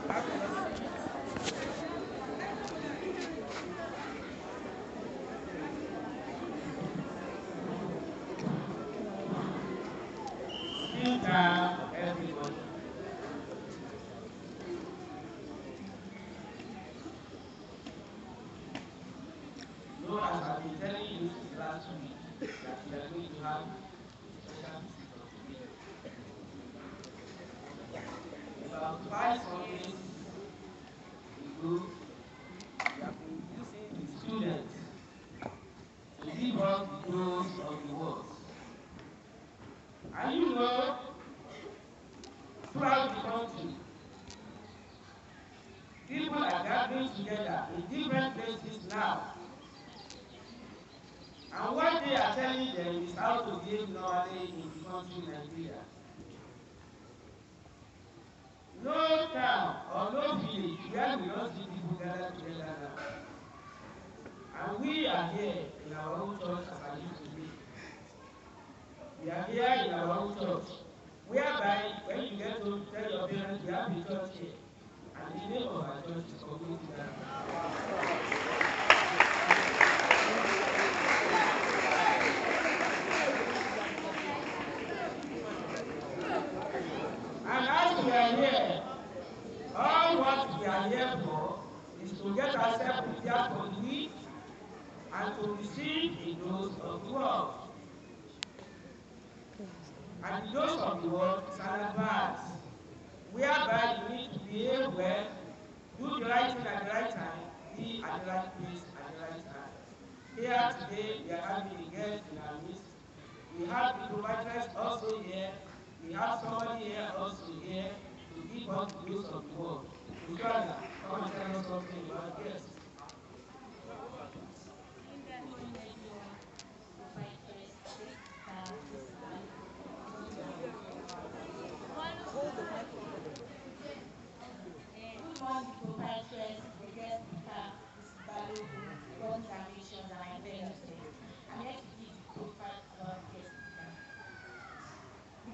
Still time for everybody. No, as I've been telling you since last week, that we are going to have a special visitor today. About 5 Sundays ago, we have been using the students to give us the dose of the words. And you know, throughout the country, people are gathering together in different places now. And what they are telling them is how to behave normally in the country Nigeria. No town or no village where we don't see people gather together now. And we are here in our own church as I used to be. We are here in our own church, whereby when you get home, tell your parents we have a church here. And the name of our church is Community Gathering. And as we are here, all what we are here for is to get ourselves prepared for the week and to receive a dose of the word. And the dose of the word is an advance, whereby you need to behave well, do the right thing at the right time, be at the right place at the right time. Here today, we are having a guest in our midst. We have the providers also here. We have somebody here also here to give us the dose of the word. Ikenne, come and tell us something about guests.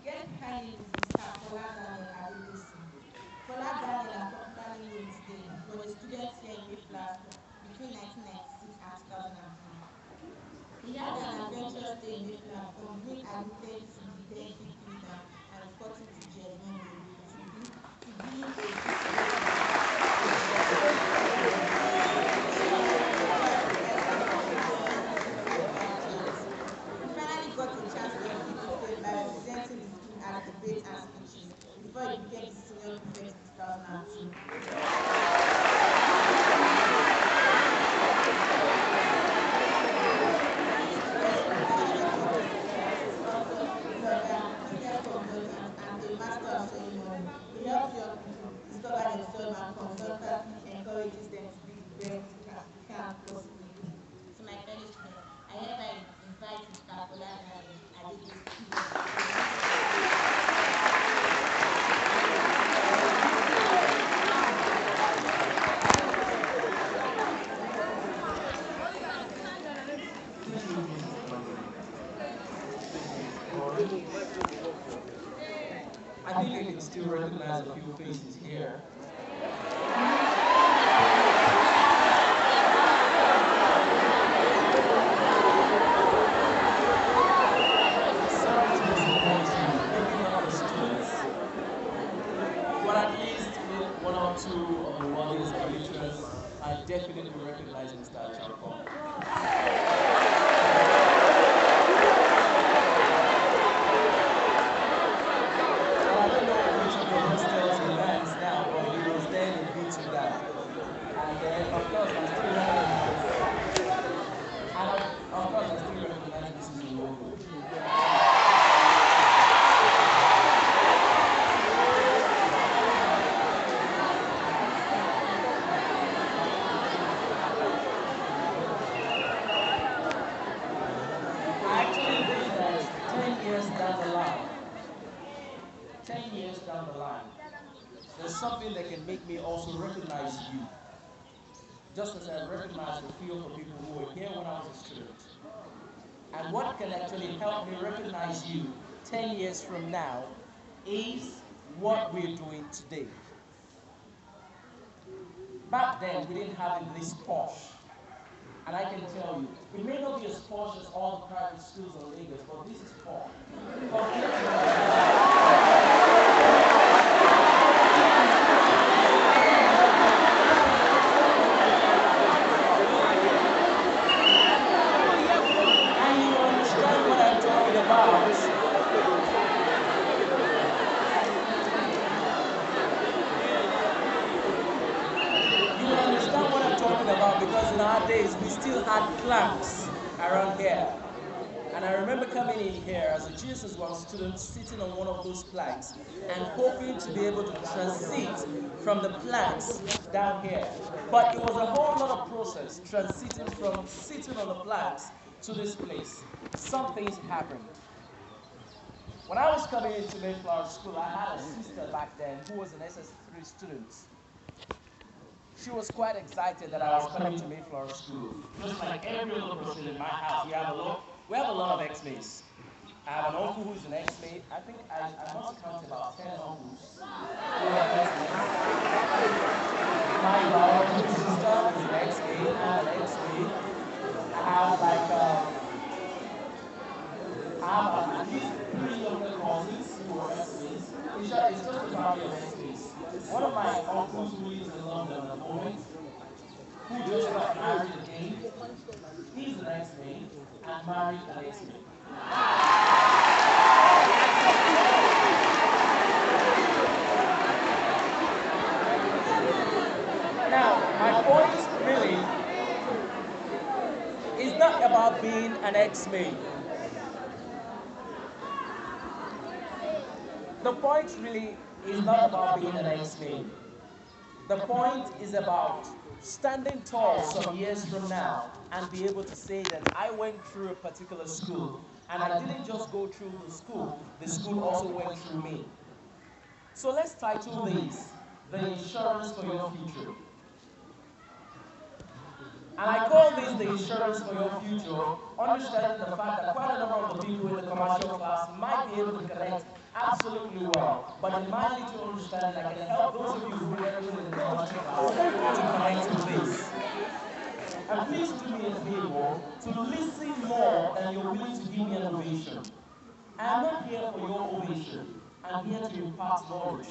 Ikenne is Mr. Fola Daniel Adelesi. Fola Daniel, as popularly known today, was a student here in Mayflower School between 1996 and 2002. He had an adventurous stay in Mayflower from being admitted to the Tennessee Freetown and reporting to Jesmond to being a at debates and speeches before he became the senior prefect in 2002. And a master of ceremony. He helps young people discover themselves and constantly encourages them to be the best they can possibly be. To my fellow students, I hereby invite Mr. Fola Daniel Adelesi. I think I can still recognize a few faces here. Sorry to disappoint you, maybe not the students, but at least with one or two of the worthiest patrons, I definitely recognize Mr. Chapel. There's something that can make me also recognize you, just as I recognize a few of the people who were here when I was a student. And what can actually help me recognize you 10 years from now is what we're doing today. back then we didn't have it this posh. And I can tell you, it may not be as posh as all the private schools in Lagos, but this is posh. And you understand what I'm talking about. Because in our days we still had planks around here. And I remember coming in here as a GSS1 student sitting on one of those planks and hoping to be able to transit from the planks down here. But it was a whole lot of process transiting from sitting on the planks to this place. Some things happened. When I was coming into Mayflower School, I had a sister back then who was an SS3 student. She was quite excited that I was coming to Mayflower School. Just like every other person in my house, we have a lot of ex-mates. I have an uncle who's an ex-mate. I think I must count about 10 uncles who are ex-mates. My biological sister is an ex-mate. I'm an ex-mate. I have at least 3 younger cousins who are ex-mates. It's just a family of ex-mates. One of my uncles who lives in London at the moment, who just got married again, he's an ex-mate and married an ex-mate. Now, my point really is not about being an ex-mate. The point really is not about being an ex-mate. The point is about standing tall some years from now and be able to say that I went through a particular school and I didn't just go through the school also went through me. So let's title this, The Insurance for Your Future. And I call this the insurance for your future, understanding the fact that quite a number of the people in the commercial class might be able to connect absolutely well. But in my little understanding, I can help those of you who are in the commercial class to connect with this. And please do me a favor to listen more than you're willing to give me an ovation. I am not here for your ovation. I'm here to impart knowledge.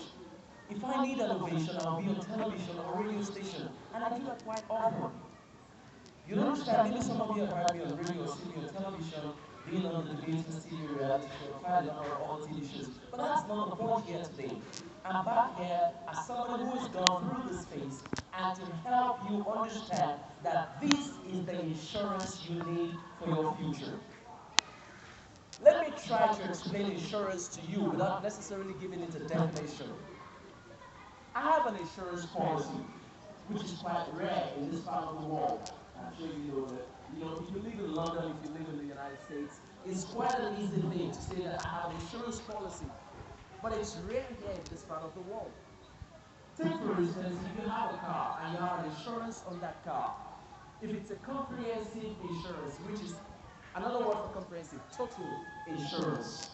If I need an ovation, I'll be on television or radio station, and I do that quite often. You don't understand, maybe some of you have heard me on radio, seen me on television, being on the debates, TV reality show, quite a number of other TV shows. But that's not the point here today. I'm back here as somebody who has gone through this phase and to help you understand that this is the insurance you need for your future. Let me try to explain insurance to you without necessarily giving it a definition. I have an insurance policy, which is quite rare in this part of the world. I'm sure you know that. You know, if you live in London, if you live in the United States, it's quite an easy thing to say that I have an insurance policy. But it's rare here in this part of the world. Take for instance, if you have a car and you have an insurance on that car, if it's a comprehensive insurance, which is another word for comprehensive, total insurance,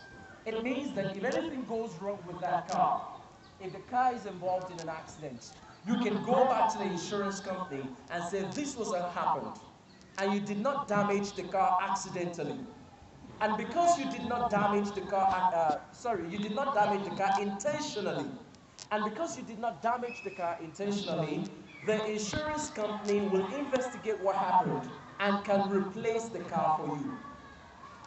it means that if anything goes wrong with that car, if the car is involved in an accident, you can go back to the insurance company and say this was what happened, and you did not damage the car accidentally. And because you did not damage the car, you did not damage the car intentionally. And because you did not damage the car intentionally, the insurance company will investigate what happened and can replace the car for you.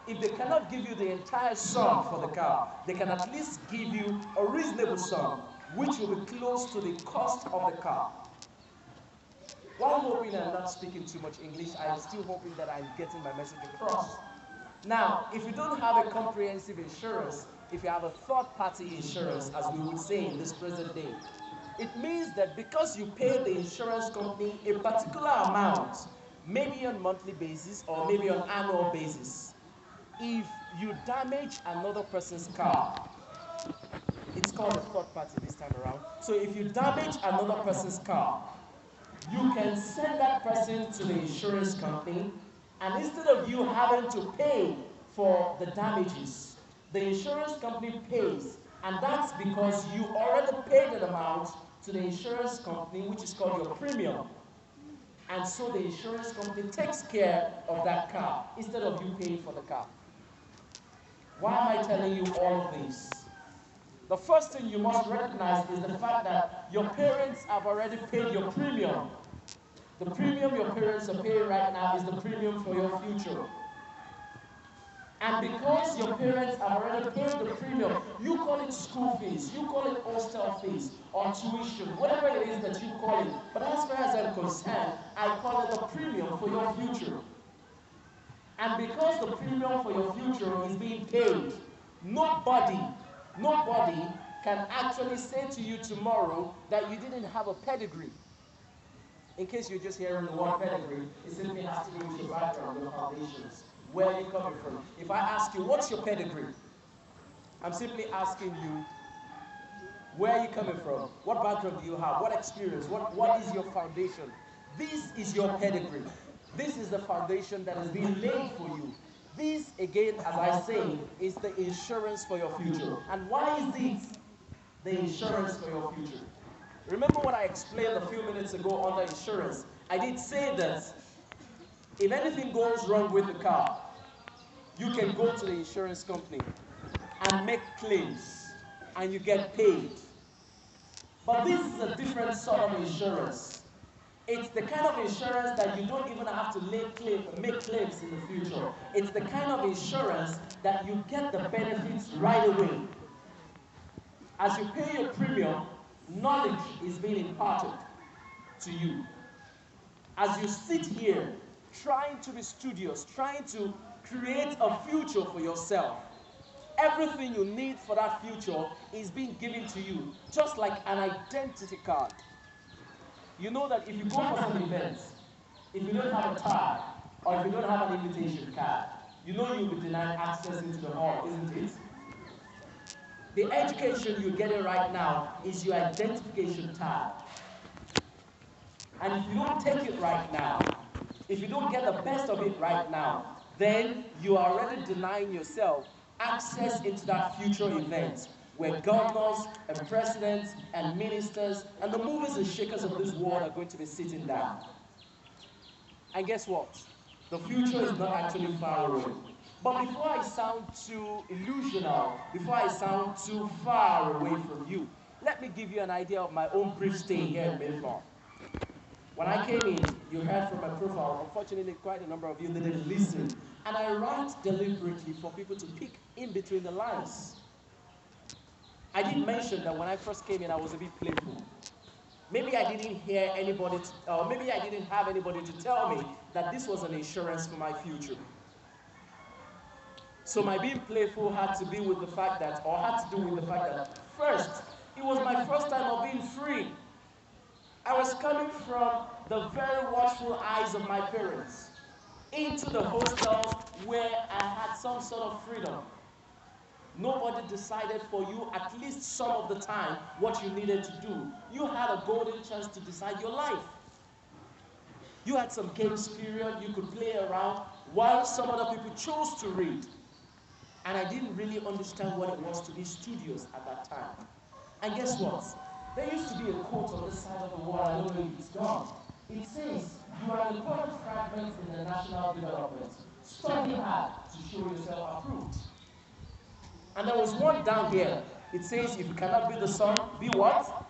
If they cannot give you the entire sum for the car, they can at least give you a reasonable sum, which will be close to the cost of the car. While hoping I'm not speaking too much English, I'm still hoping that I'm getting my message across. Now, if you don't have a comprehensive insurance, if you have a third-party insurance, as we would say in this present day, it means that because you pay the insurance company a particular amount, maybe on a monthly basis or maybe on an annual basis, if you damage another person's car, it's called a third party this time around. So if you damage another person's car, you can send that person to the insurance company, and instead of you having to pay for the damages, the insurance company pays, and that's because you already paid an amount to the insurance company, which is called your premium. And so the insurance company takes care of that car instead of you paying for the car. Why am I telling you all of this? The first thing you must recognize is the fact that your parents have already paid your premium. The premium your parents are paying right now is the premium for your future. And because your parents have already paid the premium, you call it school fees, you call it hostel fees, or tuition, whatever it is that you call it. But as far as I'm concerned, I call it the premium for your future. And because the premium for your future is being paid, nobody can actually say to you tomorrow that you didn't have a pedigree. In case you're just hearing the word pedigree, it simply has to do with your background, your foundations. Where are you coming from? If I ask you, what's your pedigree? I'm simply asking you, where are you coming from? What background do you have? What experience? What is your foundation? This is your pedigree. This is the foundation that has been laid for you. This, again, as I say, is the insurance for your future. And why is this the insurance for your future? Remember what I explained a few minutes ago on the insurance. I did say that if anything goes wrong with the car, you can go to the insurance company and make claims, and you get paid. But this is a different sort of insurance. It's the kind of insurance that you don't even have to make claims in the future. It's the kind of insurance that you get the benefits right away. As you pay your premium, knowledge is being imparted to you. As you sit here trying to be studious, trying to create a future for yourself, everything you need for that future is being given to you, just like an identity card. You know that if you go for some events, if you don't have a tag, or if you don't have an invitation card, you know you'll be denied access into the hall, isn't it? The education you're getting right now is your identification tag. And if you don't take it right now, if you don't get the best of it right now, then you are already denying yourself access into that future event where governors and presidents and ministers and the movers and shakers of this world are going to be sitting down. And guess what? The future is not actually far away. But before I sound too illusional, before I sound too far away from you, let me give you an idea of my own brief stay here in Mayflower. When I came in, you heard from my profile, unfortunately quite a number of you didn't listen. And I write deliberately for people to pick in between the lines. I did mention that when I first came in, I was a bit playful. Maybe I didn't hear anybody, or maybe I didn't have anybody to tell me that this was an insurance for my future. So my being playful had to do with the fact that, first, it was my first time of being free. I was coming from the very watchful eyes of my parents into the hostels where I had some sort of freedom. Nobody decided for you, at least some of the time, what you needed to do. You had a golden chance to decide your life. You had some games period you could play around while some other people chose to read. And I didn't really understand what it was to be studious at that time. And guess what? There used to be a quote on this side of the wall, I don't know if it's gone. It says, you are an important fragment in the national development. Study hard to show yourself approved. And there was one down here. It says, if you cannot be the son, be what?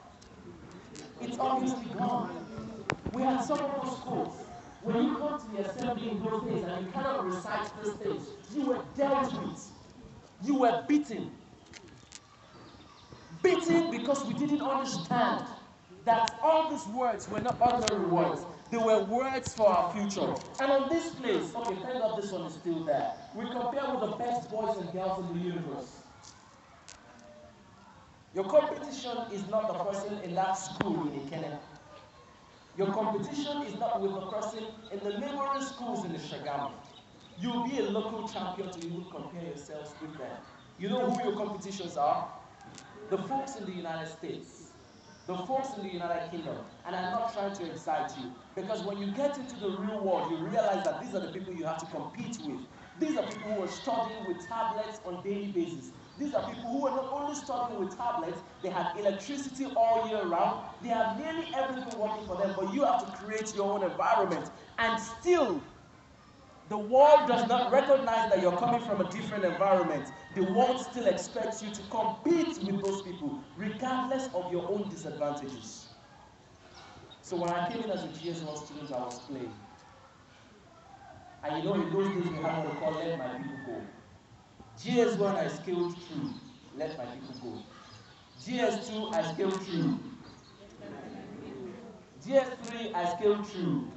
It's obviously gone. We had some of those quotes. When you come to the assembly in those days and you cannot recite these things, you were dealt with. You were beaten. Beaten because we didn't understand that all these words were not ordinary words. They were words for our future. And on this place, okay, thank God this one is still there. We compare with the best boys and girls in the universe. Your competition is not the person in that school in Ikenne. Your competition is not with the person in the neighboring schools in the Shagamu. You'll be a local champion to even compare yourselves with them. You know who your competitions are? The folks in the United States. The folks in the United Kingdom. And I'm not trying to excite you, because when you get into the real world, you realize that these are the people you have to compete with. These are people who are studying with tablets on a daily basis. These are people who are not only struggling with tablets, they have electricity all year round, they have nearly everything working for them, but you have to create your own environment. And still, the world does not recognize that you're coming from a different environment. The world still expects you to compete with those people, regardless of your own disadvantages. So when I came in as a GS1 student, I was playing. And you know, in those days, we had what we call let my people go. GS1, I scaled through, let my people go. GS2, I scaled through. GS3, I scaled through.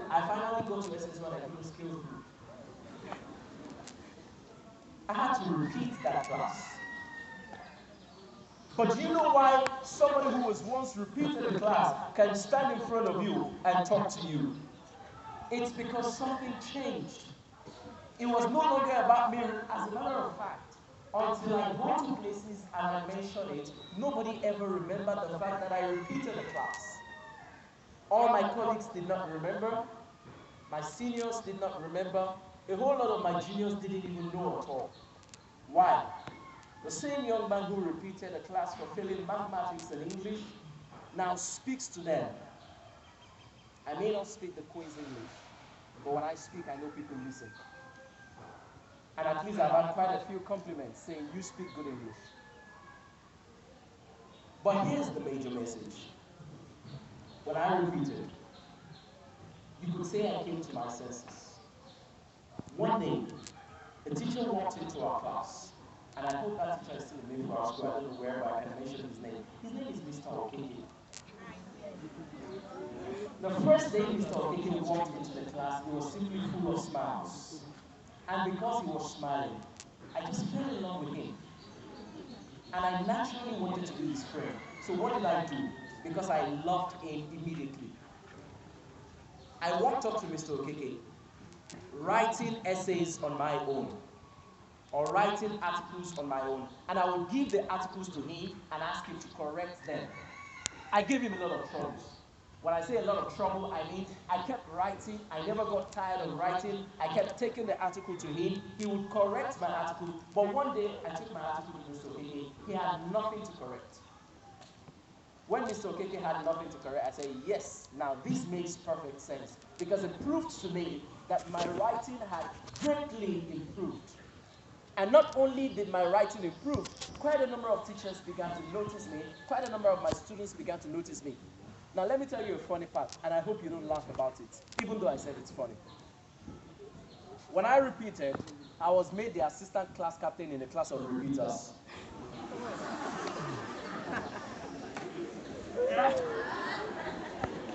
I finally got to SS1, I couldn't scale through. I had to repeat that class. But do you know why somebody who was once repeated the class can stand in front of you and talk to you? It's because something changed. It was no longer about me. As a matter of fact, until I go to places and I mention it, nobody ever remembered the fact that I repeated the class. All my colleagues did not remember. My seniors did not remember. A whole lot of my juniors didn't even know at all. Why? The same young man who repeated a class for failing mathematics and English now speaks to them. I may not speak the Queen's English, but when I speak, I know people listen. And at least I've had quite a few compliments saying, you speak good English. But here's the major message. When I repeated, you could say I came to my senses. One day, a teacher walked into our class, and I hope that teacher is still in Mayflower School. I don't know where, but I can mention his name. His name is Mr. Ikenne. The first day Mr. Ikenne walked into the class, he was simply full of smiles. And because he was smiling, I just fell in love with him. And I naturally wanted to be his friend. So what did I do? Because I loved him immediately. I walked up to Mr. Ikenne, writing essays on my own, or writing articles on my own, and I would give the articles to him and ask him to correct them. I gave him a lot of troubles. When I say a lot of trouble, I mean I kept writing, I never got tired of writing, I kept taking the article to him, he would correct my article, but one day I took my article to Mr. Ikenne, he had nothing to correct. When Mr. Ikenne had nothing to correct, I said, yes, now this makes perfect sense, because it proved to me that my writing had greatly improved. And not only did my writing improve, quite a number of teachers began to notice me, quite a number of my students began to notice me. Now let me tell you a funny part, and I hope you don't laugh about it, even though I said it's funny. When I repeated, I was made the assistant class captain in a class of repeaters.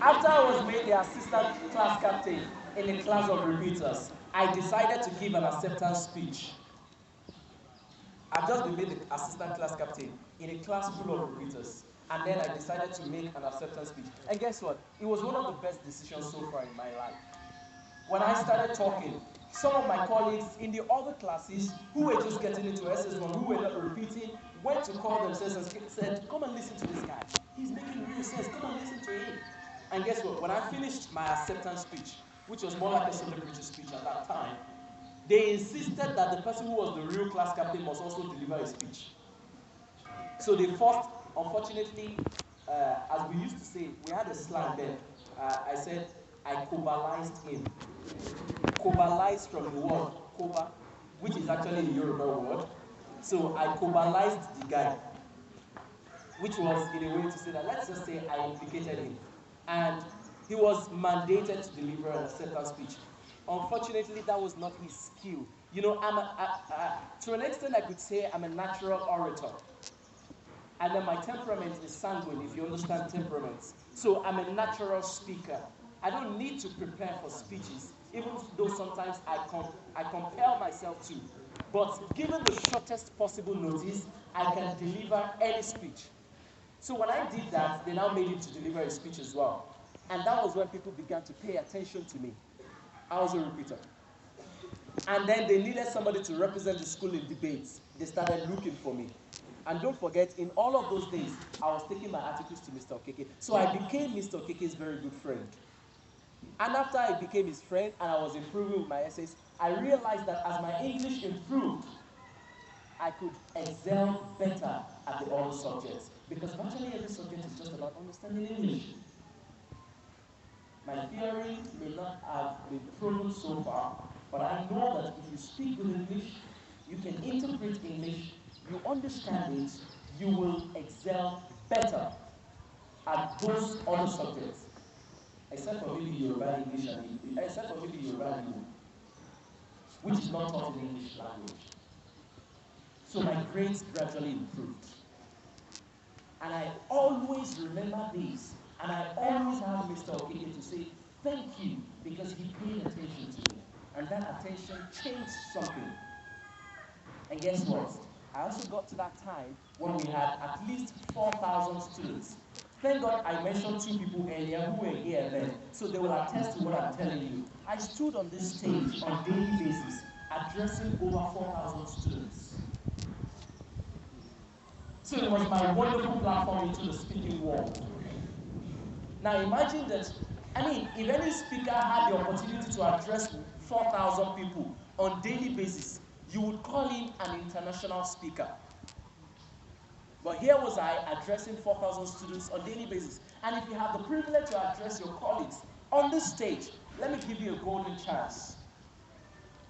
After I was made the assistant class captain in a class of repeaters, I decided to give an acceptance speech. I've just been made the assistant class captain in a class full of repeaters, and then I decided to make an acceptance speech. And guess what? It was one of the best decisions so far in my life. When I started talking, some of my colleagues in the other classes who were just getting into SS1, who were not repeating, went to call themselves and said, come and listen to this guy. He's making real sense. Come and listen to him. And guess what? When I finished my acceptance speech, which was more like a celebrity speech at that time, they insisted that the person who was the real class captain must also deliver a speech. So they forced, unfortunately, as we used to say, we had a slang then. I said, I cobalized him. Cobalized from the word koba, which is actually a Yoruba word. So I cobalized the guy, which was in a way to say that, let's just say I implicated him. And he was mandated to deliver an acceptance speech. Unfortunately, that was not his skill. You know, to an extent, I could say I'm a natural orator. And then my temperament is sanguine, if you understand temperaments. So I'm a natural speaker. I don't need to prepare for speeches, even though sometimes I compel myself to. But given the shortest possible notice, I can deliver any speech. So when I did that, they now made him to deliver a speech as well. And that was when people began to pay attention to me. I was a repeater. And then they needed somebody to represent the school in debates. They started looking for me. And don't forget, in all of those days, I was taking my articles to Mr. Ikenne. So I became Mr. Okeke's very good friend. And after I became his friend and I was improving with my essays, I realized that as my English improved, I could excel better at the other subjects. Because virtually every subject is just about understanding English. My theory may not have been proven so far, but I know that if you speak good English, you can interpret English, you understand it, you will excel better at those other subjects. Except for maybe Yoruba English and except for maybe Yoruba Igbo, which is not taught in English language. So my grades gradually improved. And I always remember this. And I always have Mr. Ikenne to say, thank you, because he paid attention to me. And that attention changed something. And guess what? I also got to that time when we had at least 4,000 students. Thank God I mentioned 2 people earlier who were here then, so they will attest to what I'm telling you. I stood on this stage on a daily basis, addressing over 4,000 students. So it was my wonderful platform into the speaking world. Now imagine that, if any speaker had the opportunity to address 4,000 people on a daily basis, you would call him an international speaker. But here was I addressing 4,000 students on a daily basis. And if you have the privilege to address your colleagues on this stage, let me give you a golden chance.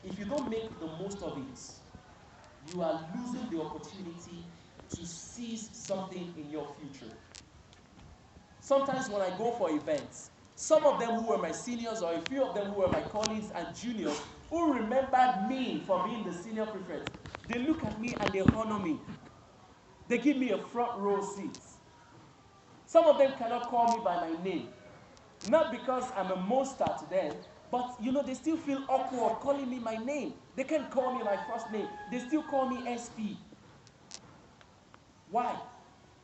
If you don't make the most of it, you are losing the opportunity to seize something in your future. Sometimes when I go for events, some of them who were my seniors or a few of them who were my colleagues and juniors who remembered me for being the senior prefect, they look at me and they honor me. They give me a front row seat. Some of them cannot call me by my name. Not because I'm a monster to them, but they still feel awkward calling me my name. They can't call me my first name. They still call me SP. Why?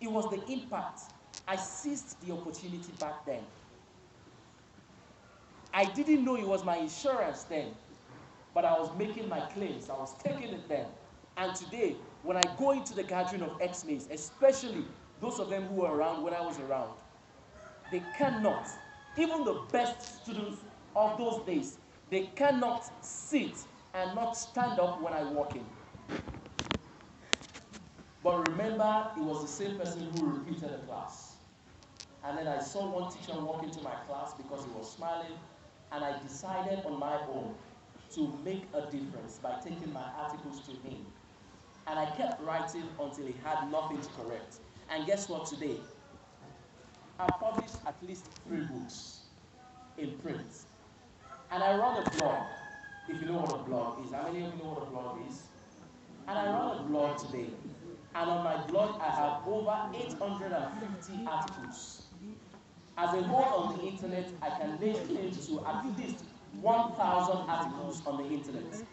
It was the impact. I seized the opportunity back then. I didn't know it was my insurance then, but I was making my claims. I was taking it then. And today, when I go into the gathering of ex-mates, especially those of them who were around when I was around, they cannot, even the best students of those days, they cannot sit and not stand up when I walk in. But remember, it was the same person who repeated the class. And then I saw one teacher walk into my class because he was smiling, and I decided on my own to make a difference by taking my articles to him. And I kept writing until he had nothing to correct. And guess what today? I've published at least 3 books in print. And I run a blog, if you know what a blog is. How many of you know what a blog is? And I run a blog today. And on my blog, I have over 850 articles. As a whole on the internet, I can lay claim to at least 1,000 articles on the internet.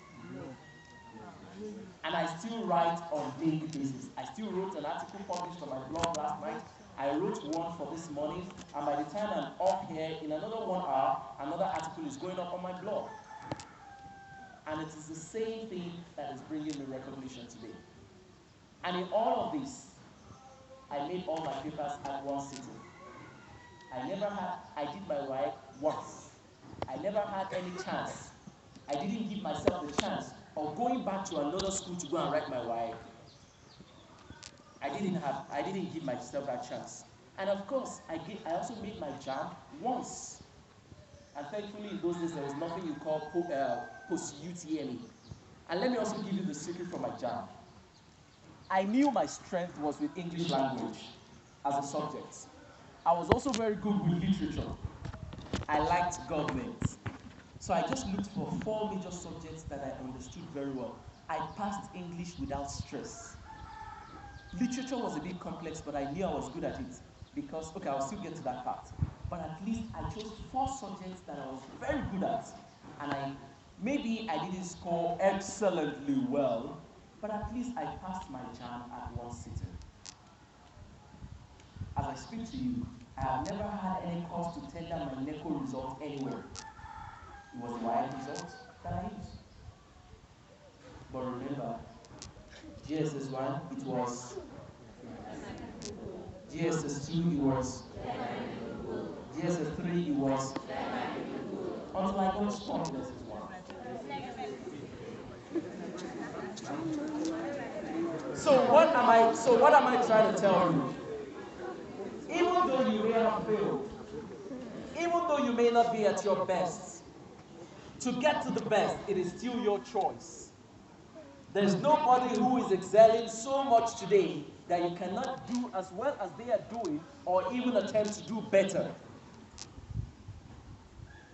And I still write on a daily basis. I still wrote an article published on my blog last night. I wrote one for this morning, and by the time I'm off here, in another 1 hour, another article is going up on my blog. And it is the same thing that is bringing me recognition today. And in all of this, I made all my papers at one sitting. I did my work once. I never had any chance. I didn't give myself the chance of going back to another school to go and write my work. I didn't give myself that chance. And of course, I also made my jam once. And thankfully, in those days, there was nothing you call post-UTME. And let me also give you the secret from my jam. I knew my strength was with English language as a subject. I was also very good with literature. I liked government. So I just looked for 4 major subjects that I understood very well. I passed English without stress. Literature was a bit complex, but I knew I was good at it. Because, okay, I'll still get to that part. But at least I chose 4 subjects that I was very good at. And maybe I didn't score excellently well, but at least I passed my jam at one sitting. As I speak to you, I have never had any cause to tender my NECO result anywhere. It was the YF result that I used. But remember, GSS 1, it was. GSS 2, it was. GSS 3, it was. Until I got stopped GSS 1. So what am I trying to tell you? Even though you may have failed, even though you may not be at your best, to get to the best, it is still your choice. There's nobody who is excelling so much today that you cannot do as well as they are doing or even attempt to do better.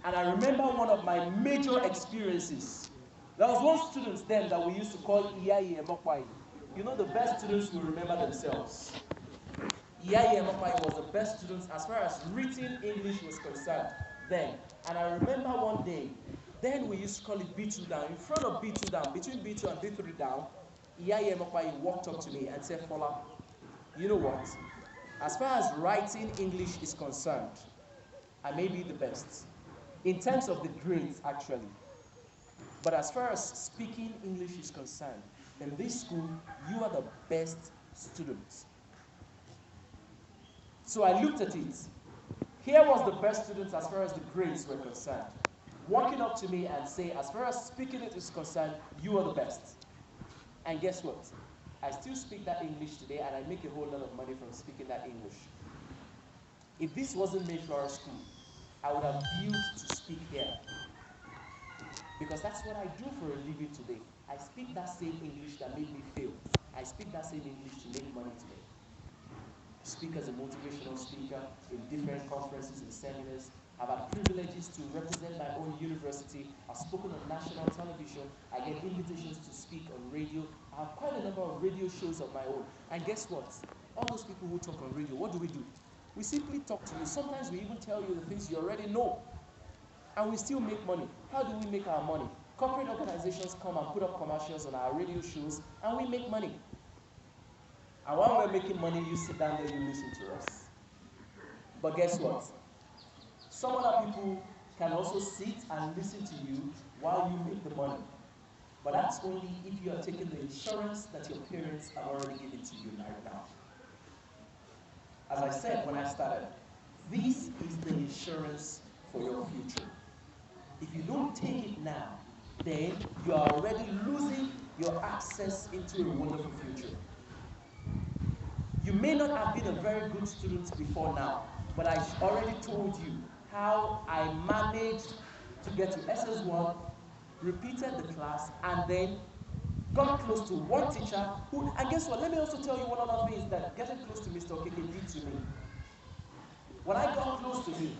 And I remember one of my major experiences. There was one student then that we used to call Iyayi Emokwai. You know, the best students will remember themselves. Iyayi Emokwai was the best student as far as written English was concerned then. And I remember one day, then we used to call it B2 down. In front of B2 down, between B2 and B3 down, Iyayi Emokwai walked up to me and said, Fola, you know what? As far as writing English is concerned, I may be the best. In terms of the grades, actually. But as far as speaking English is concerned, in this school, you are the best students. So I looked at it. Here was the best students as far as the grades were concerned. Walking up to me and say, as far as speaking it is concerned, you are the best. And guess what? I still speak that English today, and I make a whole lot of money from speaking that English. If this wasn't Mayflower School, I would have built to speak here. Because that's what I do for a living today. I speak that same English that made me fail. I speak that same English to make money today. I speak as a motivational speaker in different conferences and seminars. I've had privileges to represent my own university. I've spoken on national television. I get invitations to speak on radio. I have quite a number of radio shows of my own. And guess what? All those people who talk on radio, what do? We simply talk to you. Sometimes we even tell you the things you already know. And we still make money. How do we make our money? Corporate organizations come and put up commercials on our radio shows, and we make money. And while we're making money, you sit down there, you listen to us. But guess what? Some other people can also sit and listen to you while you make the money. But that's only if you are taking the insurance that your parents have already given to you right now. As I said when I started, this is the insurance for your future. If you don't take it now, then you are already losing your access into a wonderful future. You may not have been a very good student before now, but I already told you how I managed to get to SS1, repeated the class, and then got close to one teacher who, and guess what, let me also tell you one other thing is that getting close to Mr. Okeke did to me. When I got close to him,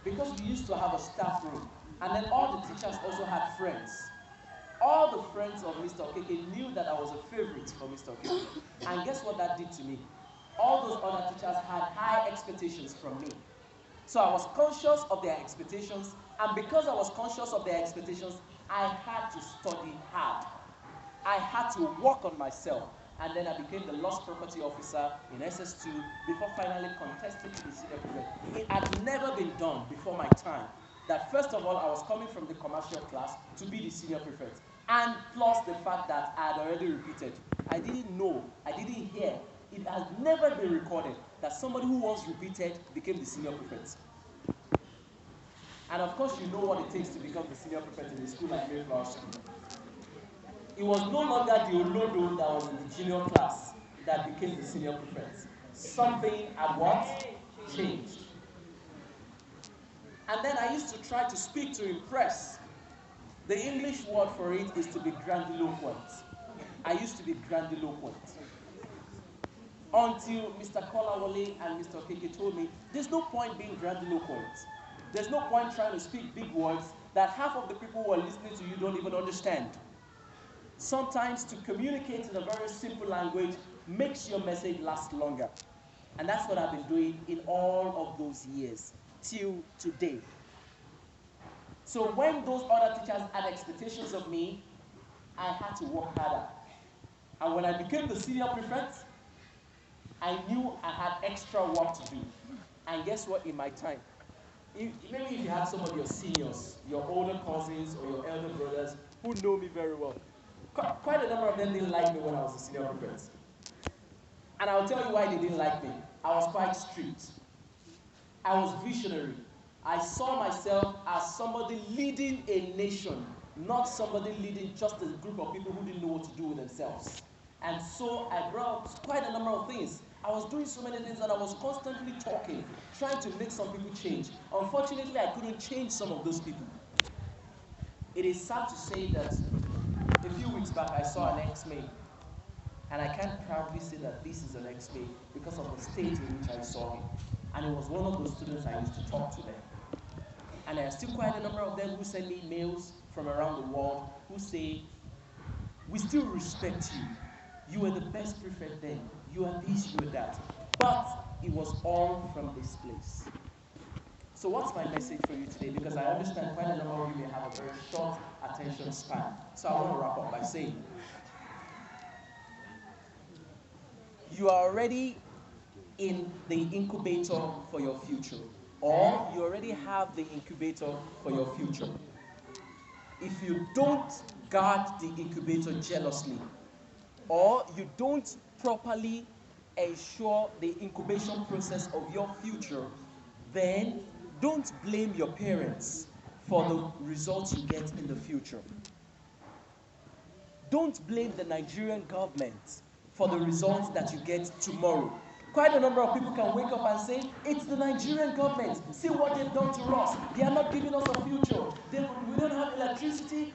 because we used to have a staff room, and then all the teachers also had friends. All the friends of Mr. Okeke knew that I was a favorite for Mr. Okeke. And guess what that did to me? All those other teachers had high expectations from me. So I was conscious of their expectations, and because I was conscious of their expectations, I had to study hard. I had to work on myself. And then I became the lost property officer in SS2 before finally contesting to the senior prefect. It had never been done before my time. That first of all, I was coming from the commercial class to be the senior prefect. And plus the fact that I had already repeated. I didn't know, I didn't hear. It has never been recorded that somebody who once repeated became the senior prefect. And of course, you know what it takes to become the senior prefect in a school like Mayflower School. It was no longer the Olodo that was in the junior class that became the senior prefect. Something had what? Changed. And then I used to try to speak to impress. The English word for it is to be grandiloquent. I used to be grandiloquent. Until Mr. Kolawole and Mr. Okeke told me, there's no point being grandiloquent. There's no point trying to speak big words that half of the people who are listening to you don't even understand. Sometimes to communicate in a very simple language makes your message last longer. And that's what I've been doing in all of those years, till today. So when those other teachers had expectations of me, I had to work harder. And when I became the senior prefect, I knew I had extra work to do. And guess what, in my time, maybe if you had some of your seniors, your older cousins or your elder brothers who know me very well, quite a number of them didn't like me when I was a senior prefect. And I'll tell you why they didn't like me. I was quite strict. I was visionary. I saw myself as somebody leading a nation, not somebody leading just a group of people who didn't know what to do with themselves. And so I brought quite a number of things. I was doing so many things and I was constantly talking, trying to make some people change. Unfortunately, I couldn't change some of those people. It is sad to say that a few weeks back I saw an ex-mate, and I can't proudly say that this is an ex-mate because of the state in which I saw him. And it was one of those students I used to talk to them. And there are still quite a number of them who send me mails from around the world who say, we still respect you. You were the best prefect then. You are this, you are that. But it was all from this place. So what's my message for you today? Because I understand quite a number of you may have a very short attention span. So I want to wrap up by saying, you are already in the incubator for your future. Or you already have the incubator for your future. If you don't guard the incubator jealously, or you don't properly ensure the incubation process of your future, then don't blame your parents for the results you get in the future. Don't blame the Nigerian government for the results that you get tomorrow. Quite a number of people can wake up and say, it's the Nigerian government. See what they've done to us. They are not giving us a future. We don't have electricity.